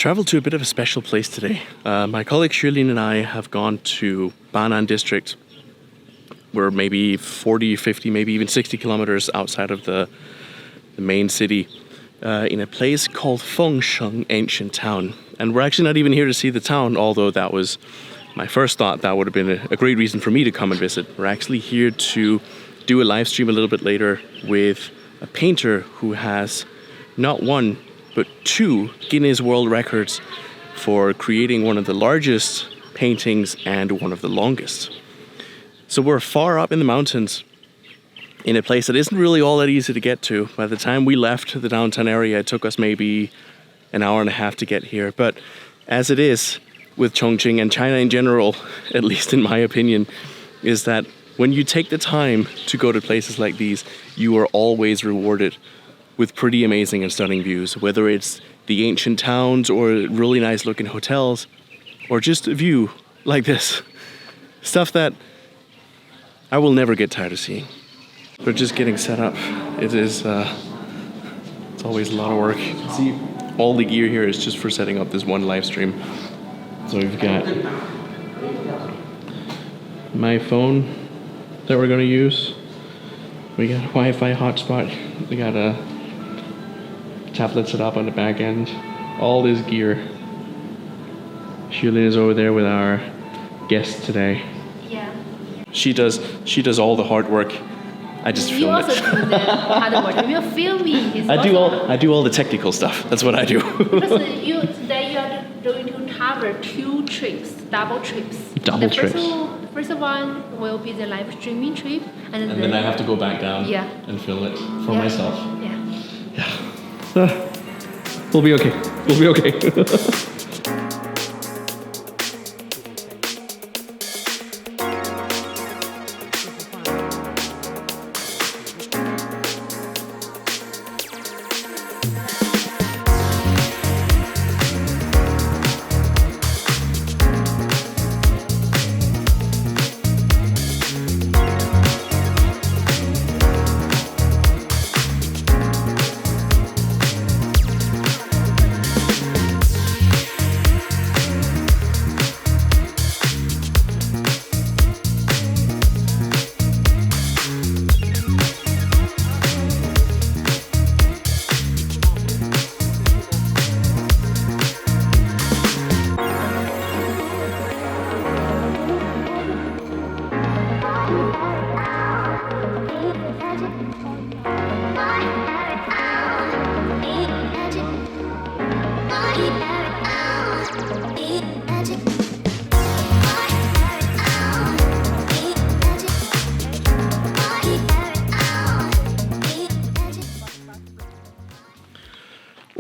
traveled to a bit of a special place today. My colleague Shirlene and I have gone to Banan district. We're maybe 40, 50, maybe even 60 kilometers outside of the main city in a place called Fengsheng Ancient Town. And we're actually not even here to see the town, although that was my first thought. That would have been a great reason for me to come and visit. We're actually here to do a live stream a little bit later with a painter who has not one, but 2 Guinness World Records for creating one of the largest paintings and one of the longest. So we're far up in the mountains in a place that isn't really all that easy to get to. By the time we left the downtown area, it took us maybe an hour and a half to get here. But as it is with Chongqing and China in general, at least in my opinion, is that when you take the time to go to places like these, you are always rewarded with pretty amazing and stunning views, whether it's the ancient towns or really nice looking hotels, or just a view like this. Stuff that I will never get tired of seeing. But just getting set up, it's always a lot of work. See, all the gear here is just for setting up this one live stream. So we've got my phone that we're gonna use. We got a Wi-Fi hotspot. We got a tablet set up on the back end. All this gear. Shulin is over there with our guest today. Yeah. She does all the hard work. I just film it. You also do the hard work. You film me. I do all the technical stuff. That's what I do. Because today you are going to cover 2 trips, double trips. Double trips. The first one will be the live streaming trip, and then I have to go back down and film it for myself. Yeah. We'll be okay. We'll be okay.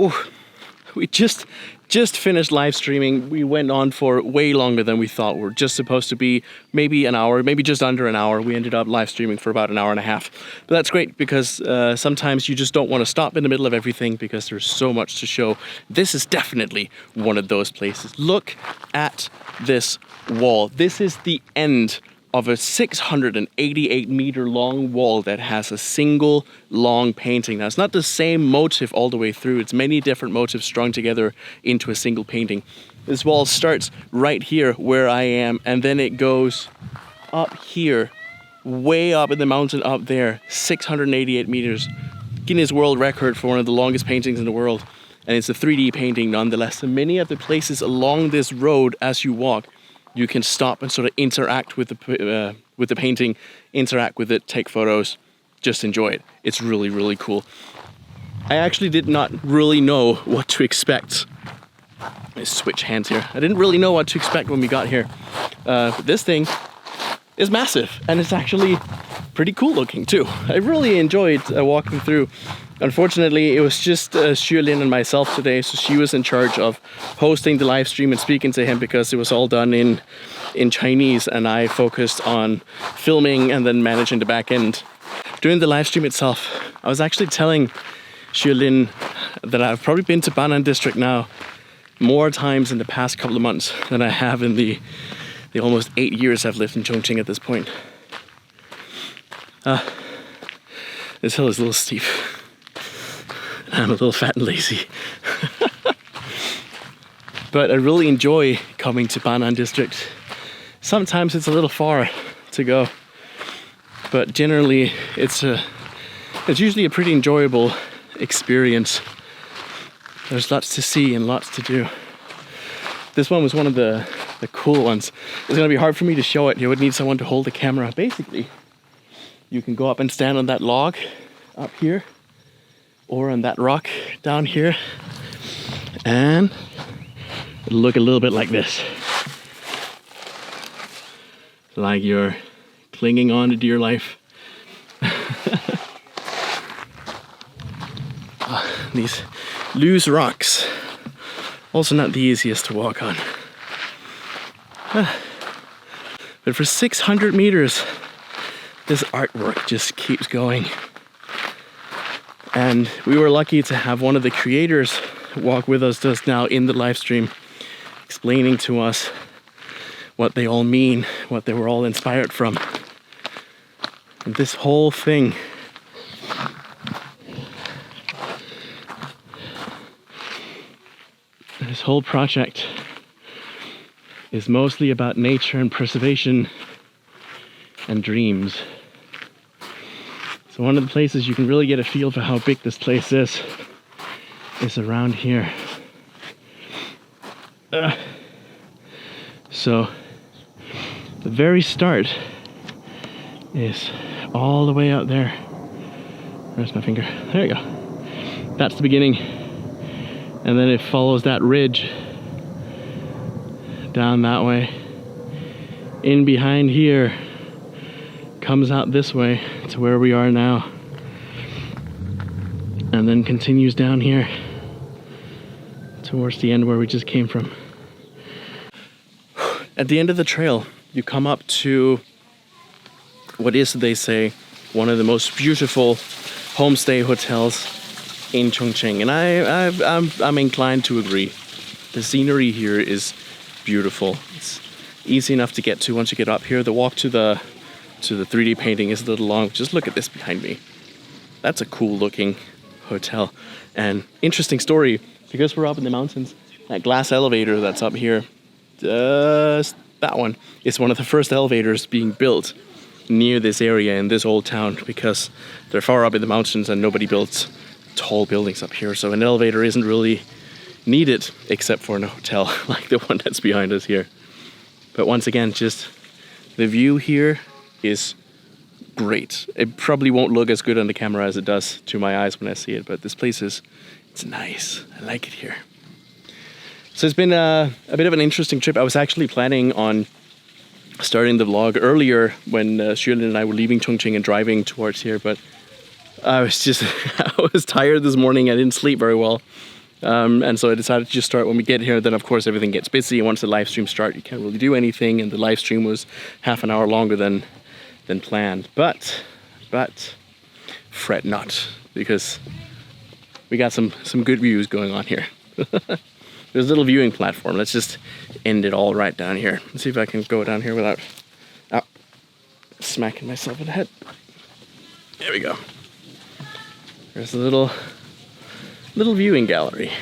Oh, we just finished live streaming. We went on for way longer than we thought. We're just supposed to be maybe an hour, maybe just under an hour. We ended up live streaming for about an hour and a half. But that's great because sometimes you just don't want to stop in the middle of everything because there's so much to show. This is definitely one of those places. Look at this wall. This is the end of a 688 meter long wall that has a single long painting. Now, it's not the same motif all the way through. It's many different motifs strung together into a single painting. This wall starts right here where I am, and then it goes up here, way up in the mountain up there, 688 meters. Guinness World Record for one of the longest paintings in the world. And it's a 3D painting nonetheless. And many of the places along this road as you walk, you can stop and sort of interact with the painting, interact with it, take photos, just enjoy it. It's really, really cool. I actually did not really know what to expect. Let's switch hands here. I didn't really know what to expect when we got here. But this thing is massive, and it's actually pretty cool looking too. I really enjoyed walking through. Unfortunately, it was just Xuelin and myself today, so she was in charge of hosting the live stream and speaking to him because it was all done in Chinese, and I focused on filming and then managing the back end. During the live stream itself, I was actually telling Xuelin that I've probably been to Banan district now more times in the past couple of months than I have in the almost 8 years I've lived in Chongqing at this point. This hill is a little steep. I'm a little fat and lazy. But I really enjoy coming to Banan district. Sometimes it's a little far to go, but generally it's usually a pretty enjoyable experience. There's lots to see and lots to do. This one was one of the cool ones. It's gonna be hard for me to show it. You would need someone to hold the camera. Basically, you can go up and stand on that log up here, or on that rock down here, and it'll look a little bit like this. Like you're clinging on to dear life. These loose rocks, also not the easiest to walk on. But for 600 meters, this artwork just keeps going. And we were lucky to have one of the creators walk with us just now in the live stream, explaining to us what they all mean, what they were all inspired from. And this whole thing this whole project is mostly about nature and preservation and dreams. So one of the places you can really get a feel for how big this place is around here. So the very start is all the way out there. Where's my finger? There you go. That's the beginning. And then it follows that ridge down that way. In behind here, comes out this way to where we are now. And then continues down here towards the end where we just came from. At the end of the trail, you come up to what is, they say, one of the most beautiful homestay hotels in Chongqing, and I'm inclined to agree. The scenery here is beautiful. It's easy enough to get to once you get up here. The walk to the 3D painting is a little long. Just look at this behind me. That's a cool looking hotel. And interesting story, because we're up in the mountains, that glass elevator that's up here, that one is one of the first elevators being built near this area in this old town, because they're far up in the mountains and nobody built tall buildings up here, so an elevator isn't really needed except for in a hotel like the one that's behind us here. But once again, just the view here is great. It probably won't look as good on the camera as it does to my eyes when I see it, but this place it's nice. I like it here. So it's been a bit of an interesting trip. I was actually planning on starting the vlog earlier when Xuelin and I were leaving Chongqing and driving towards here, but I was tired this morning. I didn't sleep very well. And so I decided to just start when we get here. Then of course everything gets busy, and once the live stream starts, you can't really do anything. And the live stream was half an hour longer than planned. But fret not, because we got some good views going on here. There's a little viewing platform. Let's just end it all right down here. Let's see if I can go down here without smacking myself in the head. There we go. There's a little viewing gallery.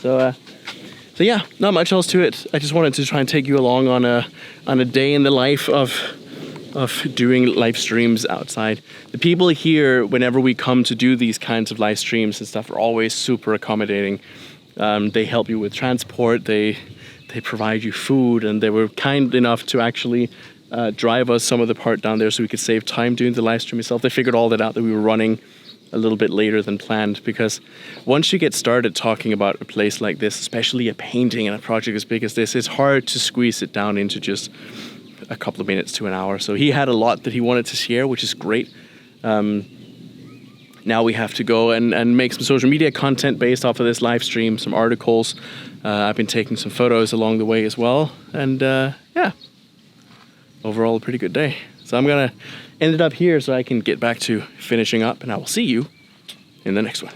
So yeah, not much else to it. I just wanted to try and take you along on a day in the life of doing live streams outside. The people here, whenever we come to do these kinds of live streams and stuff, are always super accommodating. They help you with transport. They provide you food, and they were kind enough to actually drive us some of the part down there so we could save time doing the live stream itself. They figured all that out, that we were running a little bit later than planned, because once you get started talking about a place like this, especially a painting and a project as big as this, it's hard to squeeze it down into just a couple of minutes to an hour. So he had a lot that he wanted to share, which is great. Now we have to go and make some social media content based off of this live stream, some articles. I've been taking some photos along the way as well. And yeah, overall a pretty good day. So I'm gonna end it up here so I can get back to finishing up, and I will see you in the next one.